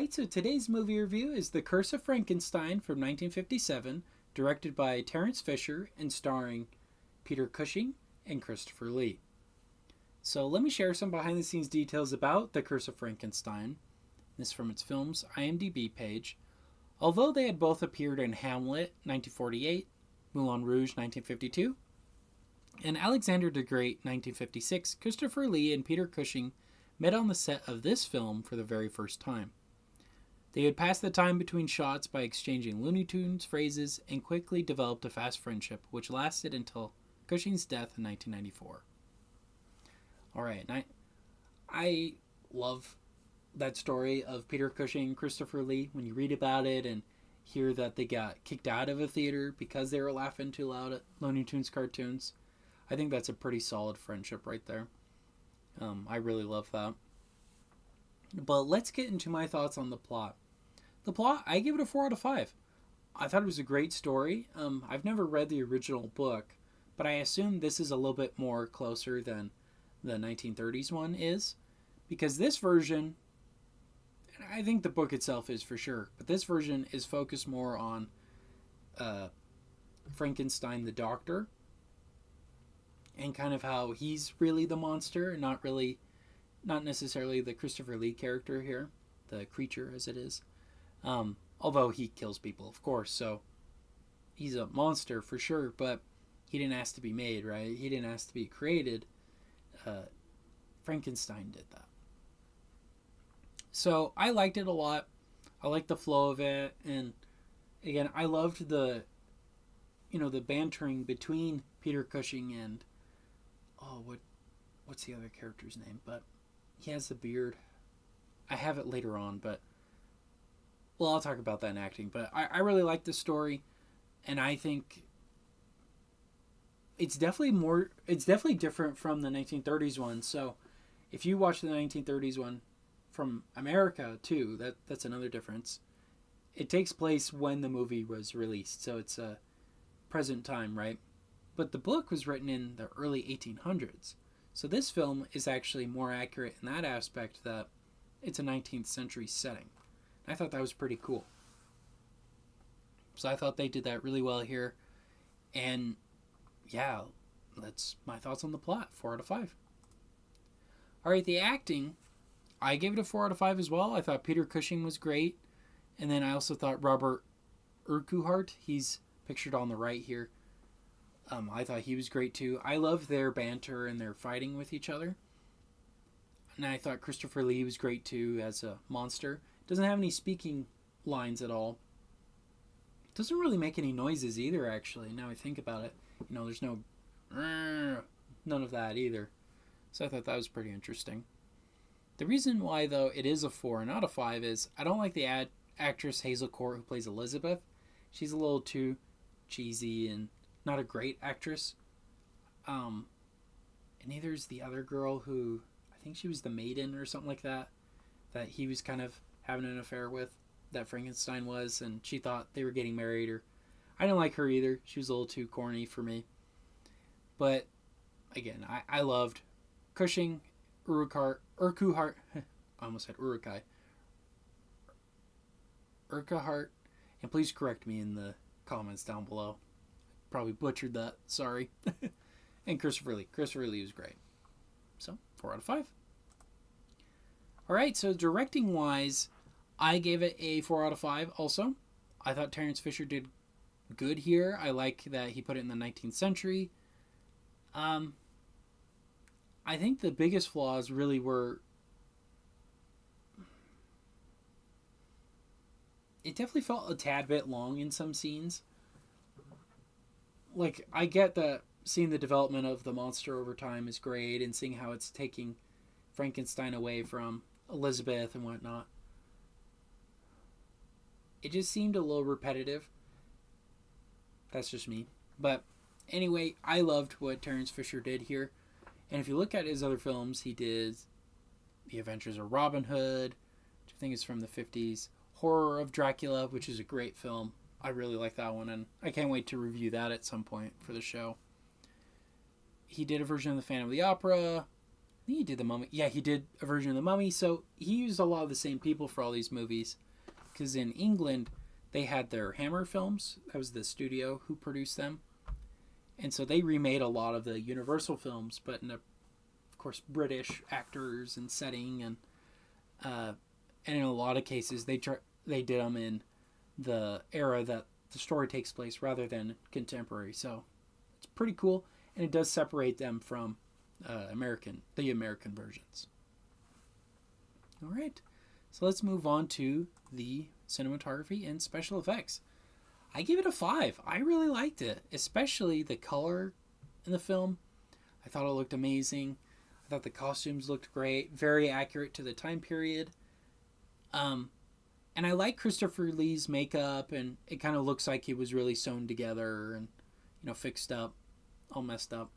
Alright, so today's movie review is The Curse of Frankenstein from 1957, directed by Terence Fisher and starring Peter Cushing and Christopher Lee. So let me share some behind the scenes details about The Curse of Frankenstein. This is from its film's IMDb page. Although they had both appeared in Hamlet 1948, Moulin Rouge 1952, and Alexander the Great 1956, Christopher Lee and Peter Cushing met on the set of this film for the very first time. They had passed the time between shots by exchanging Looney Tunes phrases and quickly developed a fast friendship, which lasted until Cushing's death in 1994. Alright, I love that story of Peter Cushing and Christopher Lee. When you read about it and hear that they got kicked out of a theater because they were laughing too loud at Looney Tunes cartoons, I think that's a pretty solid friendship right there. I really love that. But let's get into my thoughts on the plot. The plot, I give it a 4 out of 5. I thought it was a great story. I've never read the original book, but I assume this is a little bit more closer than the 1930s one is, because this version, and I think the book itself is for sure, but this version is focused more on Frankenstein the doctor, and kind of how he's really the monster, and not necessarily the Christopher Lee character here, the creature as it is. Although he kills people, of course, so he's a monster for sure, but he didn't ask to be made, right? He didn't ask to be created. Frankenstein did that. So I liked it a lot. I liked the flow of it, and again, I loved the bantering between Peter Cushing and what's the other character's name? But he has the beard. I have it later on, but I'll talk about that in acting. But I really like the story, and I think it's definitely different from the 1930s one. So if you watch the 1930s one from America too, that's another difference. It takes place when the movie was released, so it's a present time, right? But the book was written in the early 1800s. So this film is actually more accurate in that aspect that it's a 19th century setting. I thought that was pretty cool. So I thought they did that really well here. And yeah, that's my thoughts on the plot. 4 out of 5. Alright, the acting, I gave it a 4 out of 5 as well. I thought Peter Cushing was great. And then I also thought Robert Urquhart, he's pictured on the right here. I thought he was great too. I love their banter and their fighting with each other. And I thought Christopher Lee was great too as a monster. Doesn't have any speaking lines at all. Doesn't really make any noises either, actually, now I think about it. There's no none of that either. So I thought that was pretty interesting. The reason why, though, it is a 4 and not a 5 is I don't like the actress Hazel Court who plays Elizabeth. She's a little too cheesy and not a great actress. And neither is the other girl who, I think she was the maiden or something like that he was kind of having an affair with, that Frankenstein was, and she thought they were getting married. Or I didn't like her either. She was a little too corny for me. But again, I loved Cushing, Urquhart, I almost said Uruk-hai, Urquhart, and please correct me in the comments down below. Probably butchered that, sorry. And Christopher Lee. Christopher Lee was great. So, 4 out of 5. Alright, so directing wise, I gave it a 4 out of 5 also. I thought Terence Fisher did good here. I like that he put it in the 19th century. I think the biggest flaws really were, it definitely felt a tad bit long in some scenes. Like, I get that seeing the development of the monster over time is great, and seeing how it's taking Frankenstein away from Elizabeth and whatnot. It just seemed a little repetitive. That's just me. But anyway, I loved what Terence Fisher did here. And if you look at his other films, he did The Adventures of Robin Hood, which I think is from the 50s. Horror of Dracula, which is a great film. I really like that one, and I can't wait to review that at some point for the show. He did a version of the Phantom of the Opera, He did the Mummy. Yeah, he did a version of the Mummy. So he used a lot of the same people for all these movies. Because in England, they had their Hammer films. That was the studio who produced them. And so they remade a lot of the Universal films, but in, of course, British actors and setting. And in a lot of cases, they did them in the era that the story takes place rather than contemporary. So it's pretty cool. And it does separate them from the American versions. All right, so let's move on to the cinematography and special effects. I give it a 5. I really liked it, especially the color in the film. I thought it looked amazing. I thought the costumes looked great, very accurate to the time period. And I like Christopher Lee's makeup, and it kind of looks like he was really sewn together and fixed up, all messed up.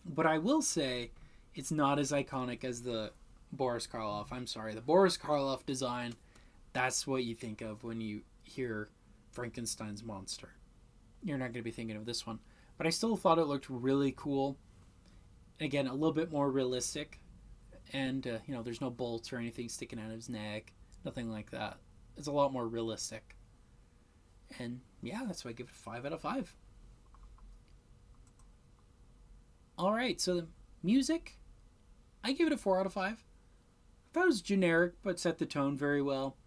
But I will say it's not as iconic as the Boris Karloff. I'm sorry, the Boris Karloff design, that's what you think of when you hear Frankenstein's monster. You're not going to be thinking of this one. But I still thought it looked really cool. Again, a little bit more realistic. And, there's no bolts or anything sticking out of his neck. Nothing like that. It's a lot more realistic. And, yeah, that's why I give it a 5 out of 5. Alright, so the music, I give it a 4 out of 5. I thought it was generic, but set the tone very well.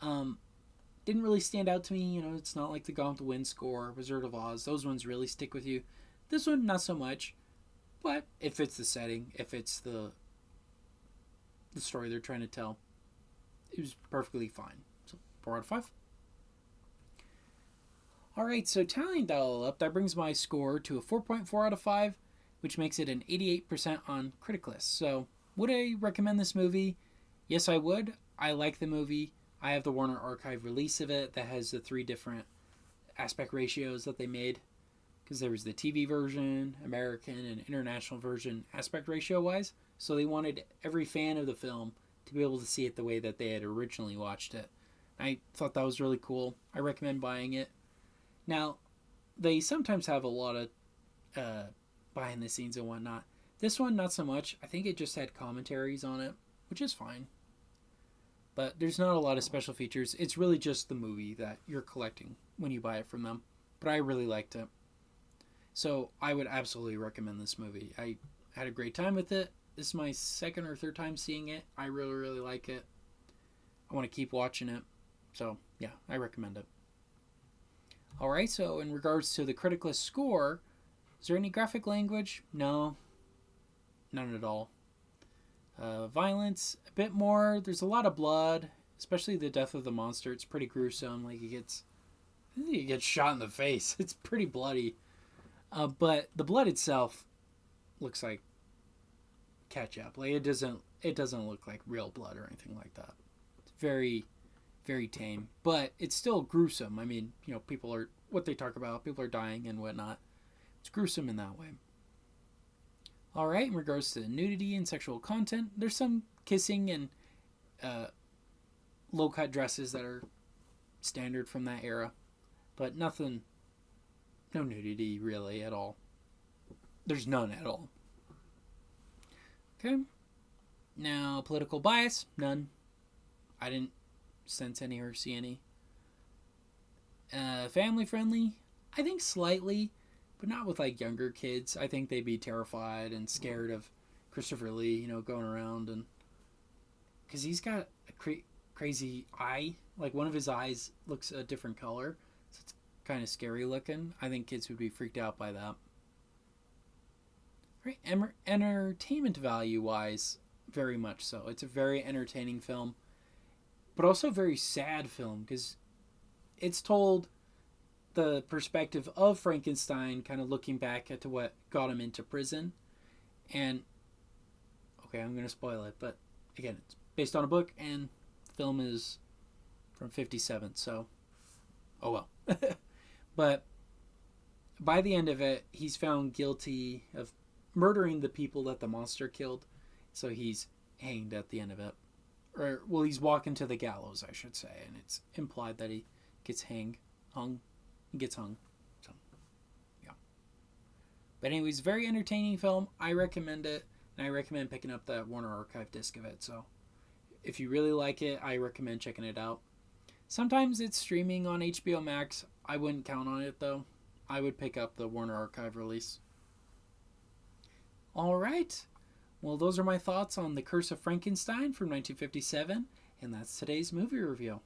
Didn't really stand out to me. It's not like the Gone with the Wind score, Wizard of Oz. Those ones really stick with you. This one, not so much. But it fits the setting. It fits the story they're trying to tell. It was perfectly fine. So, 4 out of 5. Alright, so tallying that all up, that brings my score to a 4.4 out of 5, which makes it an 88% on Criticlist. So, would I recommend this movie? Yes, I would. I like the movie. I have the Warner Archive release of it that has the 3 different aspect ratios that they made. Because there was the TV version, American, and international version aspect ratio wise. So they wanted every fan of the film to be able to see it the way that they had originally watched it. I thought that was really cool. I recommend buying it. Now, they sometimes have a lot of behind the scenes and whatnot. This one, not so much. I think it just had commentaries on it, which is fine. But there's not a lot of special features. It's really just the movie that you're collecting when you buy it from them. But I really liked it. So I would absolutely recommend this movie. I had a great time with it. This is my second or third time seeing it. I really, really like it. I want to keep watching it. So, yeah, I recommend it. Alright, so in regards to the Criticlist score, is there any graphic language? No. None at all. Violence, a bit more. There's a lot of blood, especially the death of the monster. It's pretty gruesome. Like, I think he gets shot in the face. It's pretty bloody. But the blood itself looks like ketchup. Like, it doesn't look like real blood or anything like that. It's very, very tame. But it's still gruesome. I mean, people are, what they talk about, people are dying and whatnot. It's gruesome in that way. Alright, in regards to nudity and sexual content, there's some kissing and low-cut dresses that are standard from that era. But no nudity really at all. There's none at all. Okay. Now, political bias, none. I didn't sense any or see any. Family friendly, I think slightly, but not with like younger kids. I think they'd be terrified and scared of Christopher Lee, going around, and because he's got a crazy eye. Like one of his eyes looks a different color, so it's kind of scary looking. I think kids would be freaked out by that. Right, entertainment value wise, very much so. It's a very entertaining film, but also a very sad film because it's told the perspective of Frankenstein, kind of looking back at what got him into prison. And okay, I'm going to spoil it, but again, it's based on a book, and the film is from 1957, so oh well. But by the end of it, he's found guilty of murdering the people that the monster killed, so he's hanged at the end of it. Or, well, he's walking to the gallows, I should say, and it's implied that he gets hung. He gets hung. So, yeah. But anyways, very entertaining film. I recommend it. and I recommend picking up that Warner Archive disc of it. So if you really like it, I recommend checking it out. Sometimes it's streaming on HBO Max. I wouldn't count on it, though. I would pick up the Warner Archive release. All right. Well, those are my thoughts on The Curse of Frankenstein from 1957, and that's today's movie review.